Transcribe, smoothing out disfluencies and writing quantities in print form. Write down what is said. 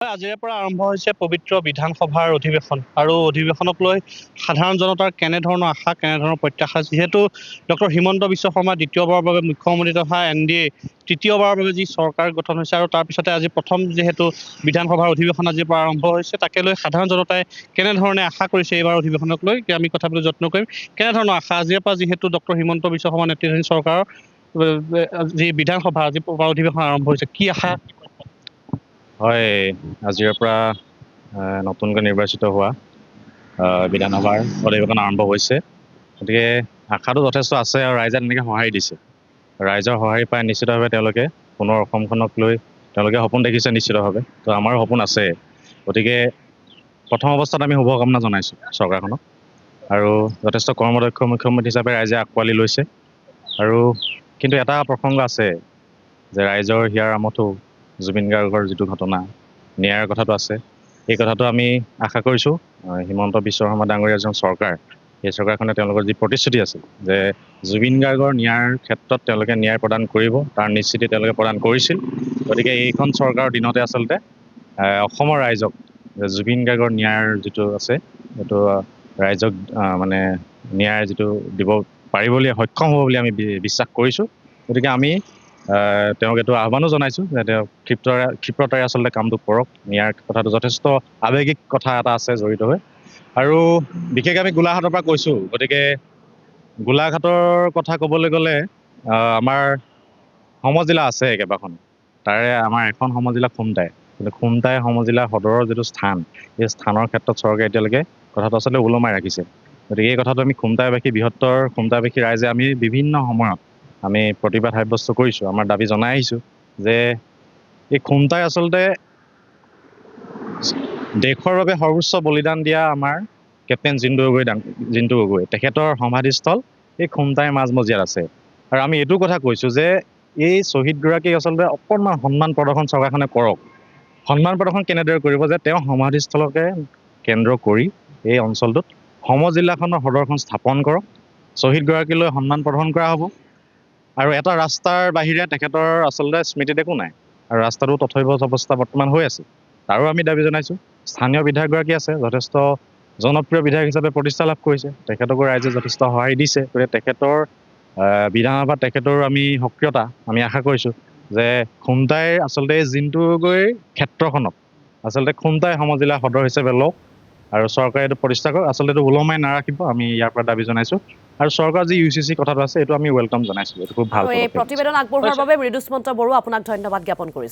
আজিৰে পৰা আৰম্ভ হৈছে পবিত্ৰ বিধানসভাৰ অধিৱেশন আৰু অধিৱেশনক লৈ সাধাৰণ জনতাৰ কেনেধৰণৰ আশা কেনেধৰণৰ প্ৰত্যাশা যিহেতু ডক্টৰ হিমন্ত বিশ্ব শৰ্মা দ্বিতীয়বাৰৰ বাবে মুখ্যমন্ত্ৰী তথা NDA তৃতীয়বাৰৰ বাবে যি চৰকাৰ গঠন হৈছে আৰু তাৰপিছতে আজি প্ৰথম যিহেতু বিধানসভাৰ অধিৱেশন আজিৰ পৰা আৰম্ভ হৈছে তাকে লৈ সাধাৰণ জনতাই কেনেধৰণে আশা কৰিছে এইবাৰ অধিৱেশনক লৈ আমি কথা পাতিবলৈ যত্ন কৰিম কেনেধৰণৰ আশা আজিৰ পৰা যিহেতু ডক্টৰ হিমন্ত বিশ্ব শৰ্মা নেতৃত্বাধীন চৰকাৰৰ যি বিধানসভা আজিৰ পৰা অধিৱেশন আৰম্ভ হৈছে কি আশা হয় আজিৰ পৰা নতুনকৈ নিৰ্বাচিত হোৱা বিধানসভাৰ অধিৱেশন আৰম্ভ হৈছে গতিকে আশাটো যথেষ্ট আছে আৰু ৰাইজে তেনেকৈ সঁহাৰি দিছে ৰাইজৰ সঁহাৰি পাই নিশ্চিতভাৱে তেওঁলোকে পুনৰ অসমখনক লৈ তেওঁলোকে সপোন দেখিছে নিশ্চিতভাৱে তো আমাৰো সপোন আছে গতিকে প্ৰথম অৱস্থাত আমি শুভকামনা জনাইছোঁ চৰকাৰখনক আৰু যথেষ্ট কৰ্মদক্ষ মুখ্যমন্ত্ৰী হিচাপে ৰাইজে আঁকোৱালি লৈছে আৰু কিন্তু এটা প্ৰসংগ আছে যে ৰাইজৰ হিয়াৰ আমঠু জুবিন গাৰ্গৰ যিটো ঘটনা ন্যায়ৰ কথাটো আছে এই কথাটো আমি আশা কৰিছোঁ হিমন্ত বিশ্ব শৰ্মা ডাঙৰীয়াৰ এজন চৰকাৰ এই চৰকাৰখনে তেওঁলোকৰ যি প্ৰতিশ্ৰুতি আছিল যে জুবিন গাৰ্গৰ ন্যায়ৰ ক্ষেত্ৰত তেওঁলোকে ন্যায় প্ৰদান কৰিব তাৰ নিশ্চিতি তেওঁলোকে প্ৰদান কৰিছিল গতিকে এইখন চৰকাৰৰ দিনতে আচলতে অসমৰ ৰাইজক জুবিন গাৰ্গৰ ন্যায়ৰ যিটো আছে সেইটো ৰাইজক মানে ন্যায় যিটো দিব পাৰিব বুলি সক্ষম হ'ব বুলি আমি বিশ্বাস কৰিছোঁ গতিকে আমি তেওঁক এইটো আহ্বানো জনাইছোঁ যে তেওঁ ক্ষিপ্ৰতাৰে আচলতে কামটো কৰক ন্যায়ৰ কথাটো যথেষ্ট আৱেগিক কথা এটা আছে জড়িত হৈ আৰু বিশেষকৈ আমি গোলাঘাটৰ পৰা কৈছোঁ গতিকে গোলাঘাটৰ কথা ক'বলৈ গ'লে আমাৰ সমজিলা আছে কেইবাখন তাৰে আমাৰ এখন সমজিলা খুমটাই কিন্তু খুমটাই সমজিলা সদৰৰ যিটো স্থান এই স্থানৰ ক্ষেত্ৰত চৰকাৰে এতিয়ালৈকে কথাটো আচলতে ওলমাই ৰাখিছে গতিকে এই কথাটো আমি খুমটাইবাসী বৃহত্তৰ খুমটাইবাসী ৰাইজে আমি বিভিন্ন সময়ত আমি প্ৰতিবাদ সাব্যস্ত কৰিছোঁ আমাৰ দাবী জনাই আহিছোঁ যে এই খুমটাই আচলতে দেশৰ বাবে সৰ্বোচ্চ বলিদান দিয়া আমাৰ কেপ্টেইন জিন্তু গগৈ তেখেতৰ সমাধিস্থল এই খুমটাইৰ মাজমজিয়াত আছে আৰু আমি এইটো কথা কৈছোঁ যে এই শ্বহীদগৰাকীক আচলতে অকণমান সন্মান প্ৰদৰ্শন চৰকাৰখনে কৰক সন্মান প্ৰদৰ্শন কেনেদৰে কৰিব যে তেওঁ সমাধিস্থলকে কেন্দ্ৰ কৰি এই অঞ্চলটোত সমজিলাখনৰ সদৰখন স্থাপন কৰক শ্বহীদগৰাকীলৈ সন্মান প্ৰদৰ্শন কৰা হ'ব আৰু এটা ৰাস্তাৰ বাহিৰে তেখেতৰ আচলতে স্মৃতিত একো নাই আৰু ৰাস্তাটো তথৈবচ অৱস্থা বৰ্তমান হৈ আছে তাৰো আমি দাবী জনাইছোঁ স্থানীয় বিধায়কগৰাকী আছে যথেষ্ট জনপ্ৰিয় বিধায়ক হিচাপে প্ৰতিষ্ঠা লাভ কৰিছে তেখেতকো ৰাইজে যথেষ্ট সঁহাৰি দিছে গতিকে তেখেতৰ বিধানসভাত তেখেতৰো আমি সক্ৰিয়তা আমি আশা কৰিছোঁ যে খুমটাইৰ আচলতে জিন্তু গগৈৰ ক্ষেত্ৰখনক আচলতে খুমটাই সমজিলা সদৰ হিচাপে লওক আৰু চৰকাৰে এইটো প্ৰতিষ্ঠা কৰক আচলতে এইটো ওলমাই নাৰাখিব আমি ইয়াৰ পৰা দাবী জনাইছোঁ আৰু চৰকাৰৰ যি UCC কথাটো আছে এইটো আমি ৱেলকাম জনাইছোঁ এইটো খুব ভাল প্ৰতিবেদন আগবঢ়োৱাৰ বাবে মৃদুস্মন্ত বড়ো আপোনাক ধন্যবাদ জ্ঞাপন কৰিছোঁ